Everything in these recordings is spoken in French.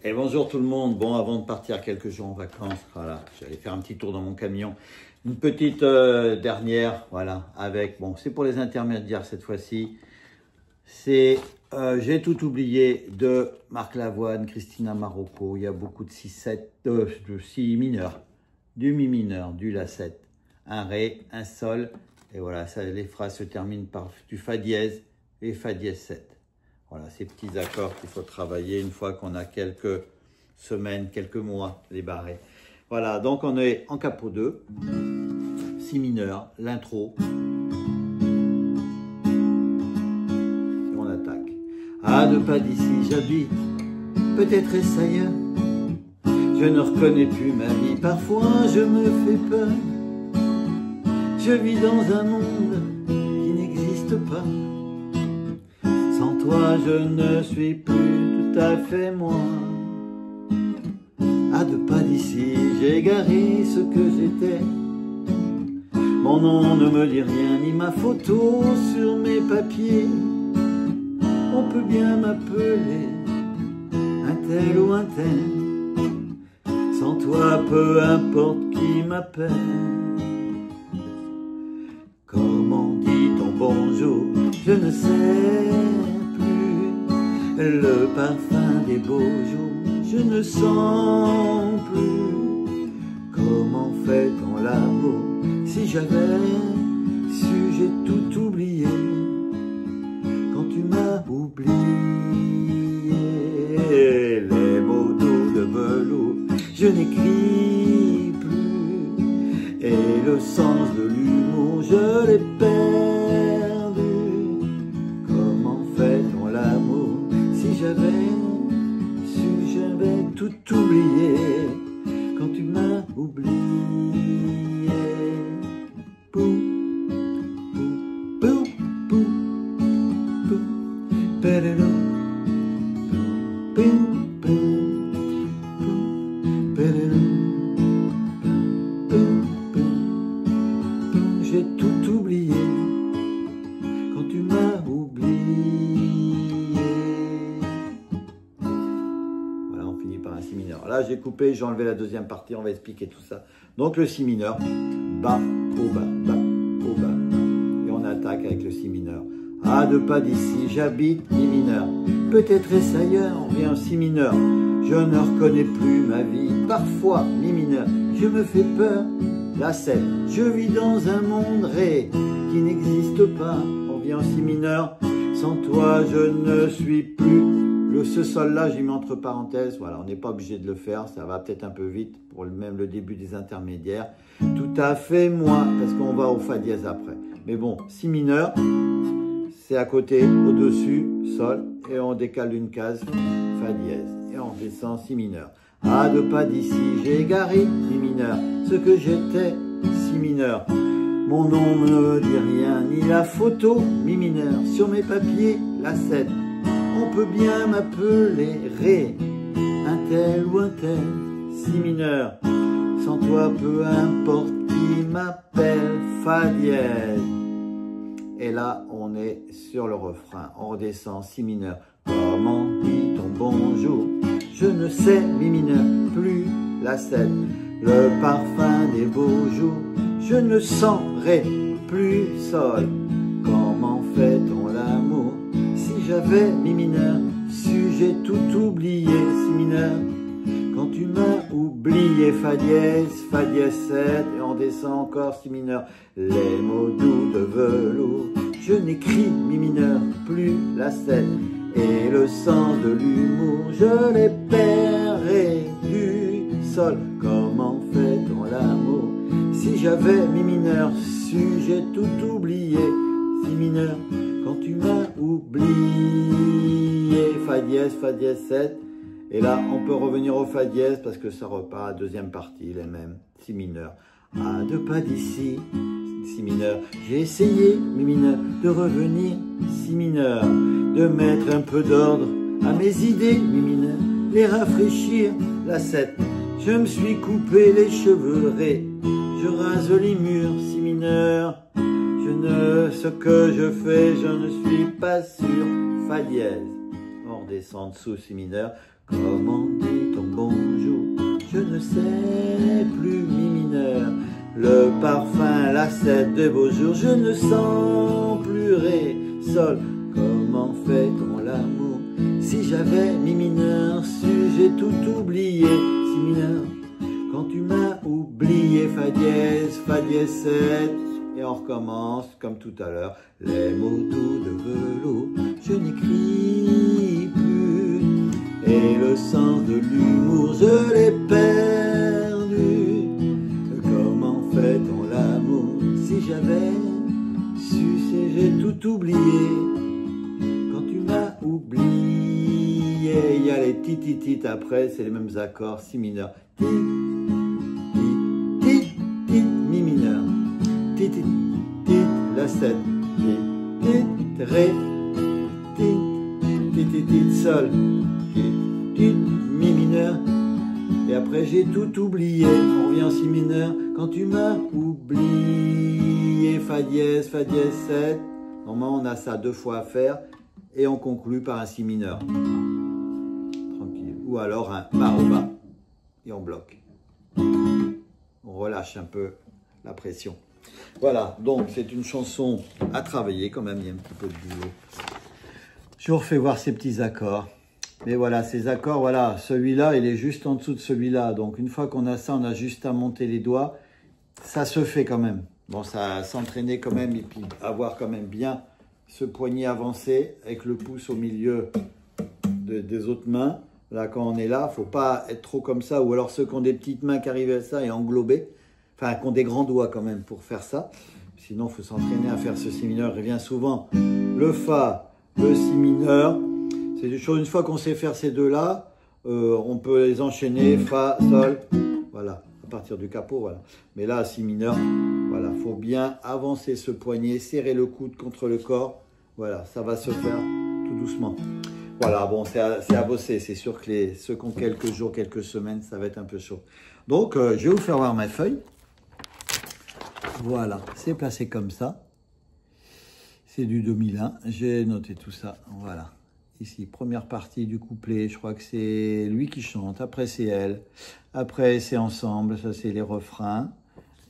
Et bonjour tout le monde. Bon, avant de partir quelques jours en vacances, voilà, j'allais faire un petit tour dans mon camion. Une petite dernière, voilà, avec, bon, c'est pour les intermédiaires cette fois-ci. C'est J'ai tout oublié de Marc Lavoine, Christina Marocco. Il y a beaucoup de 6 mineurs, du mi mineur, du la 7, un ré, un sol. Et voilà, ça, les phrases se terminent par du fa dièse et fa dièse 7. Voilà, ces petits accords qu'il faut travailler une fois qu'on a quelques semaines, quelques mois les barrés. Voilà, donc on est en capot 2, si mineur, l'intro. Et on attaque. À 2 pas d'ici, j'habite, peut-être est-ce ailleurs. Je ne reconnais plus ma vie, parfois je me fais peur. Je vis dans un monde qui n'existe pas. Sans toi, je ne suis plus tout à fait moi. À 2 pas d'ici, j'ai égaré ce que j'étais. Mon nom ne me dit rien, ni ma photo sur mes papiers. On peut bien m'appeler un tel ou un tel. Sans toi, peu importe qui m'appelle. Comment dit-on bonjour? Je ne sais plus. Le parfum des beaux jours, je ne sens plus. Comment fait-on l'amour? Si j'avais su, j'ai tout oublié. Quand tu m'as oublié, les mots doux de velours, je n'écris plus. Et le sens de l'humour, je l'ai perdu. Comment fait-on l'amour? Si j'avais su, j'avais tout oublié. Quand tu m'as oublié. Pou, pou, pou, pou, pédalo, pou, pou, pou, pédalo, pou, pou, pou, j'ai tout oublié quand tu m'as oublié. Voilà, on finit par un si mineur. Là, j'ai coupé, j'ai enlevé la deuxième partie, on va expliquer tout ça. Donc, le si mineur, bas, au bas, bas, au bas, bas. Et on attaque avec le si mineur. À 2 pas d'ici, j'habite mi mineur. Peut-être est-ce ailleurs, on vient au si mineur. Je ne reconnais plus ma vie, parfois mi mineur. Je me fais peur, la 7. Je vis dans un monde ré qui n'existe pas. On vient au si mineur. Sans toi, je ne suis plus. Ce sol-là, j'ai mis entre parenthèses. Voilà, on n'est pas obligé de le faire. Ça va peut-être un peu vite pour même le début des intermédiaires. Tout à fait moins, parce qu'on va au fa dièse après. Mais bon, si mineur, c'est à côté, au-dessus, sol, et on décale une case, fa dièse. Et on descend si mineur. À 2 pas d'ici, j'ai égaré mi mineur. Ce que j'étais, si mineur. Mon nom ne me dit rien, ni la photo, mi mineur. Sur mes papiers, la 7. On peut bien m'appeler ré, un tel ou un tel, si mineur. Sans toi, peu importe qui m'appelle, fa dièse. Et là, on est sur le refrain. On redescend, si mineur. Comment dit-on bonjour? Je ne sais, mi mineur, plus la 7. Le parfum des beaux jours, je ne sens ré, plus sol. Comment fait-on l'amour? Si j'avais mi mineur, su, j'ai tout oublié, si mineur. Quand tu m'as oublié, fa dièse 7, et on descend encore si mineur. Les mots doux de velours, je n'écris mi mineur, plus la 7. Et le sens de l'humour, je l'ai perdu, du sol. Comment fait-on l'amour? Si j'avais mi mineur, su, j'ai tout oublié, si mineur. Quand tu m'as oublié, fa dièse 7. Et là, on peut revenir au fa dièse parce que ça repart à deuxième partie, les mêmes, si mineur. À 2 pas d'ici, si mineur. J'ai essayé, mi mineur, de revenir, si mineur. De mettre un peu d'ordre à mes idées, mi mineur. Les rafraîchir, la 7. Je me suis coupé les cheveux ré. Je rase les murs, si mineur. Ce que je fais, je ne suis pas sûr, fa dièse. On redescend dessous, si mineur. Comment dire? c'est plus mi mineur. Le parfum, la 7 de beaux jours, je ne sens plus ré, sol. Comment fait-on l'amour? Si j'avais mi mineur, j'ai tout oublié. Si mineur, quand tu m'as oublié, fa dièse 7. Et on recommence comme tout à l'heure. Les mots doux de velours, je n'écris plus. Et le sens de l'humour, je l'ai perdu. Comment fait-on l'amour? Si j'avais su, j'ai tout oublié. Quand tu m'as oublié, il y a les tititit après, c'est les mêmes accords, si mineur. Ti, ti, ti, ti, mi mineur. Ti, ti, ti, la 7. Ti, ti, ré. Ti, ti, ti, ti, sol. Ti, ti, mi mineur. Et après j'ai tout oublié. On revient en si mineur. Quand tu m'as oublié, fa dièse 7. Normalement on a ça 2 fois à faire. Et on conclut par un si mineur. Tranquille. Ou alors un ba au bas. Et on bloque. On relâche un peu la pression. Voilà, donc c'est une chanson à travailler quand même, il y a un petit peu de boulot. Je vous refais voir ces petits accords. Mais voilà, ces accords, voilà, celui-là, il est juste en dessous de celui-là. Donc une fois qu'on a ça, on a juste à monter les doigts. Ça se fait quand même. Bon, ça s'entraîner quand même et puis avoir quand même bien ce poignet avancé avec le pouce au milieu des autres mains. Là, quand on est là, il ne faut pas être trop comme ça. Ou alors ceux qui ont des petites mains qui arrivent à ça et englobés. Enfin, qui ont des grands doigts quand même pour faire ça. Sinon, il faut s'entraîner à faire ce si mineur. Il revient souvent le fa, le si mineur. C'est des choses, une fois qu'on sait faire ces deux-là, on peut les enchaîner, fa, sol, voilà, à partir du capot, voilà. Mais là, si mineur, voilà, il faut bien avancer ce poignet, serrer le coude contre le corps. Voilà, ça va se faire tout doucement. Voilà, bon, c'est à bosser. C'est sûr que ceux qui ont quelques jours, quelques semaines, ça va être un peu chaud. Donc, je vais vous faire voir ma feuille. Voilà, c'est placé comme ça. C'est du 2001. J'ai noté tout ça. Voilà. Ici, première partie du couplet. Je crois que c'est lui qui chante. Après, c'est elle. Après, c'est ensemble. Ça, c'est les refrains.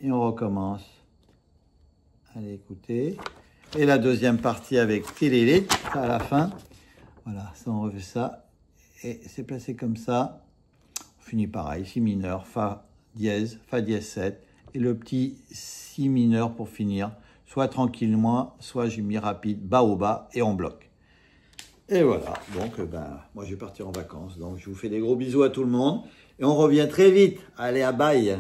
Et on recommence. Allez, écoutez. Et la deuxième partie avec Télélit à la fin. Voilà, ça, on refait ça. Et c'est placé comme ça. On finit pareil. Si mineur, fa dièse 7. Et le petit si mineur pour finir, soit tranquillement, soit j'ai mis rapide, bas au bas, et on bloque. Et voilà, donc moi je vais partir en vacances, donc je vous fais des gros bisous à tout le monde, et on revient très vite. Allez, à bye.